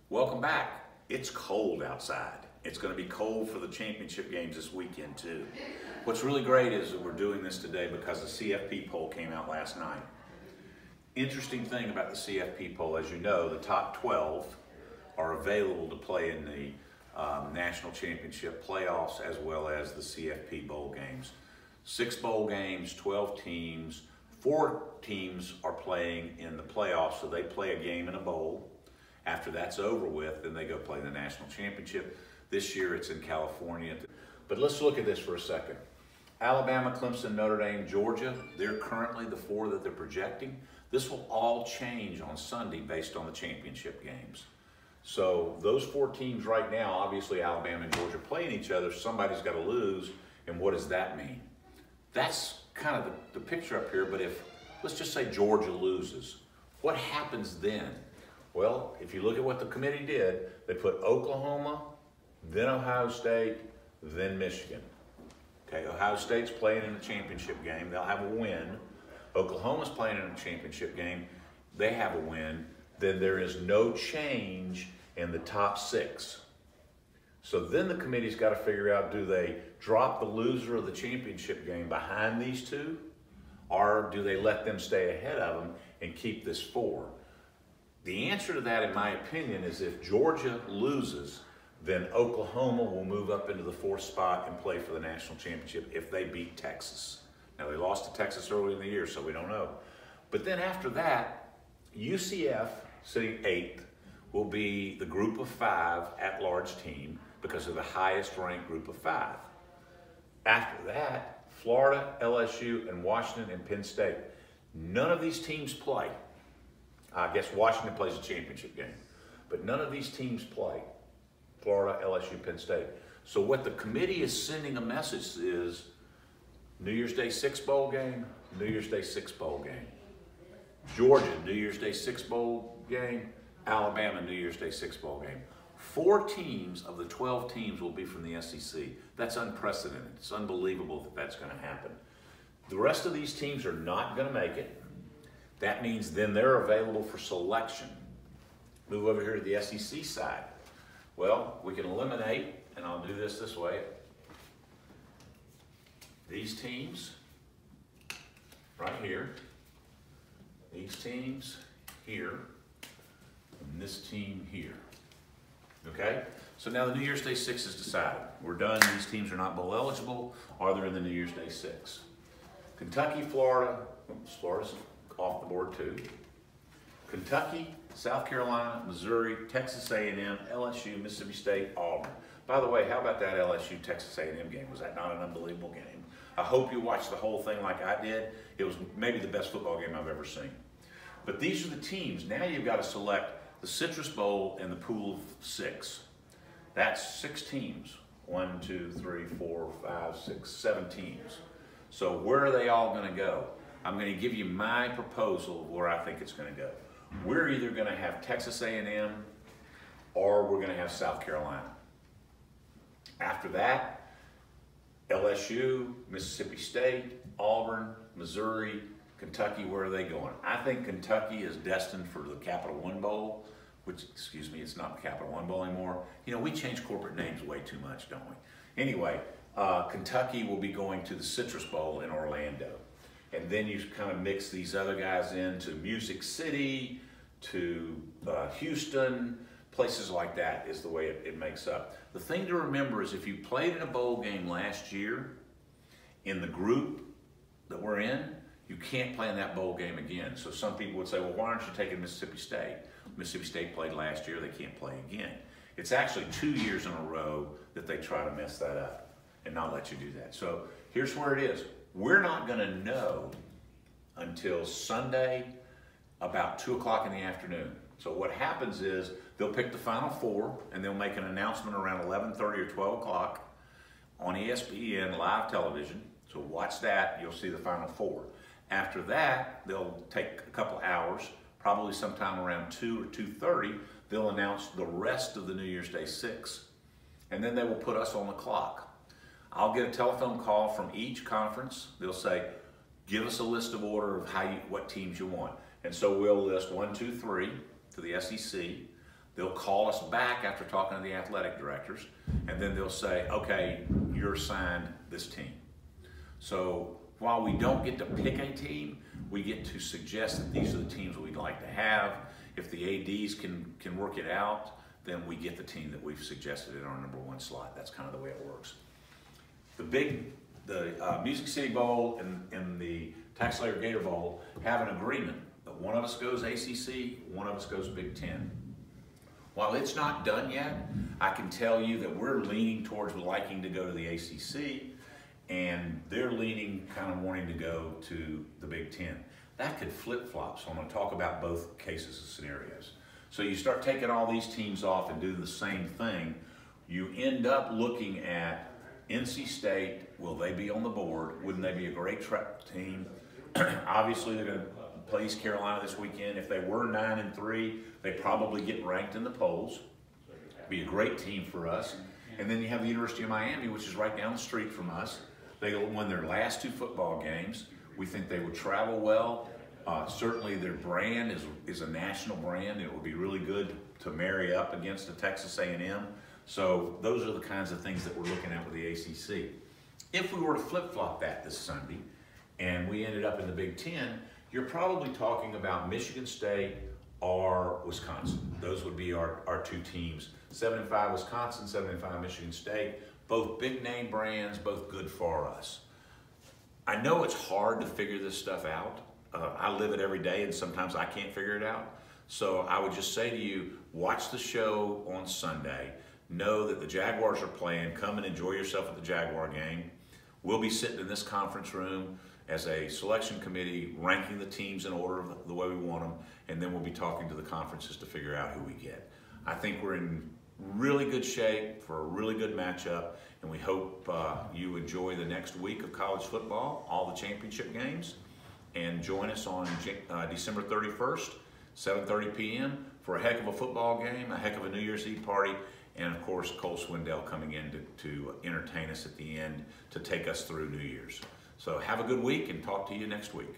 Welcome back. It's cold outside. It's going to be cold for the championship games this weekend too. What's really great is that we're doing this today because the CFP poll came out last night. Interesting thing about the CFP poll, as you know, the top 12 are available to play in the national championship playoffs as well as the CFP bowl games. 6 bowl games, 12 teams, 4 teams are playing in the playoffs, so they play a game in a bowl. After that's over with, then they go play the national championship. This year it's in California. But let's look at this for a second. Alabama, Clemson, Notre Dame, Georgia, they're currently the 4 that they're projecting. This will all change on Sunday based on the championship games. So those 4 teams right now, obviously Alabama and Georgia playing each other, somebody's got to lose, and what does that mean? That's kind of the picture up here, but if, let's just say Georgia loses, what happens then? Well, if you look at what the committee did, they put Oklahoma, then Ohio State, then Michigan. Okay, Ohio State's playing in the championship game, they'll have a win. Oklahoma's playing in a championship game, they have a win. Then there is no change in the top 6. So then the committee's got to figure out, do they drop the loser of the championship game behind these 2? Or do they let them stay ahead of them and keep this 4? The answer to that, in my opinion, is if Georgia loses, then Oklahoma will move up into the 4th spot and play for the national championship if they beat Texas. Now, they lost to Texas early in the year, so we don't know. But then after that, UCF, sitting 8th, will be the group of 5 at-large team because they're the highest-ranked group of 5. After that, Florida, LSU, and Washington and Penn State. None of these teams play. I guess Washington plays a championship game, but none of these teams play. Florida, LSU, Penn State. So what the committee is sending a message is New Year's Day 6 bowl game, New Year's Day 6 bowl game. Georgia, New Year's Day 6 bowl game, Alabama, New Year's Day 6 bowl game. 4 teams of the 12 teams will be from the SEC. That's unprecedented. It's unbelievable that that's going to happen. The rest of these teams are not going to make it. That means then they're available for selection. Move over here to the SEC side. Well, we can eliminate, and I'll do this way. These teams right here, these teams here, and this team here. Okay? So now the New Year's Day 6 is decided. We're done. These teams are not bowl eligible, or they're in the New Year's Day 6. Kentucky, Florida, Florida's off the board too. Kentucky, South Carolina, Missouri, Texas A&M, LSU, Mississippi State, Auburn. By the way, how about that LSU Texas A&M game? Was that not an unbelievable game? I hope you watched the whole thing like I did. It was maybe the best football game I've ever seen. But these are the teams. Now you've got to select the Citrus Bowl and the pool of 6. That's 6 teams. 1, 2, 3, 4, 5, 6, 7 teams. So where are they all going to go? I'm going to give you my proposal of where I think it's going to go. We're either going to have Texas A&M or we're going to have South Carolina. After that, LSU, Mississippi State, Auburn, Missouri, Kentucky, where are they going? I think Kentucky is destined for the Capital One Bowl, which, excuse me, it's not the Capital One Bowl anymore. You know, we change corporate names way too much, don't we? Anyway, Kentucky will be going to the Citrus Bowl in Orlando. And then you kind of mix these other guys into Music City, to Houston, places like that is the way it makes up. The thing to remember is if you played in a bowl game last year, in the group that we're in, you can't play in that bowl game again. So some people would say, well, why aren't you taking Mississippi State? Mississippi State played last year, they can't play again. It's actually 2 years in a row that they try to mess that up and not let you do that. So here's where it is. We're not going to know until Sunday about 2 o'clock in the afternoon. So what happens is they'll pick the final 4 and they'll make an announcement around 11:30 or 12 o'clock on ESPN live television. So watch that, you'll see the final 4. After that, they'll take a couple hours, probably sometime around 2 or 2:30, they'll announce the rest of the New Year's Day 6. And then they will put us on the clock. I'll get a telephone call from each conference. They'll say, give us a list of order of what teams you want. And so we'll list 1, 2, 3 to the SEC. They'll call us back after talking to the athletic directors, and then they'll say, okay, you're assigned this team. So while we don't get to pick a team, we get to suggest that these are the teams we'd like to have. If the ADs can work it out, then we get the team that we've suggested in our #1 slot. That's kind of the way it works. The Music City Bowl and the TaxSlayer Gator Bowl have an agreement that one of us goes ACC, one of us goes Big Ten. While it's not done yet, I can tell you that we're leaning towards liking to go to the ACC, and they're leaning kind of wanting to go to the Big Ten. That could flip-flop, so I'm going to talk about both cases and scenarios. So you start taking all these teams off and do the same thing, you end up looking at NC State. Will they be on the board? Wouldn't they be a great team? Obviously, they're going to play East Carolina this weekend. If they were 9-3, they probably get ranked in the polls. Be a great team for us. And then you have the University of Miami, which is right down the street from us. They won their last 2 football games. We think they would travel well. Certainly their brand is a national brand. It would be really good to marry up against a Texas A&M. So those are the kinds of things that we're looking at with the ACC. If we were to flip-flop that this Sunday and we ended up in the Big Ten, you're probably talking about Michigan State or Wisconsin. Those would be our 2 teams. 7-5 Wisconsin, 7-5 Michigan State. Both big name brands, both good for us. I know it's hard to figure this stuff out. I live it every day, and sometimes I can't figure it out. So I would just say to you, watch the show on Sunday. Know that the Jaguars are playing. Come and enjoy yourself at the Jaguar game. We'll be sitting in this conference room as a selection committee, ranking the teams in order of the way we want them, and then we'll be talking to the conferences to figure out who we get. I think we're in really good shape for a really good matchup, and we hope you enjoy the next week of college football, all the championship games, and join us on December 31st, 7:30 p.m. for a heck of a football game, a heck of a New Year's Eve party, and of course Cole Swindell coming in to entertain us at the end to take us through New Year's. So have a good week and talk to you next week.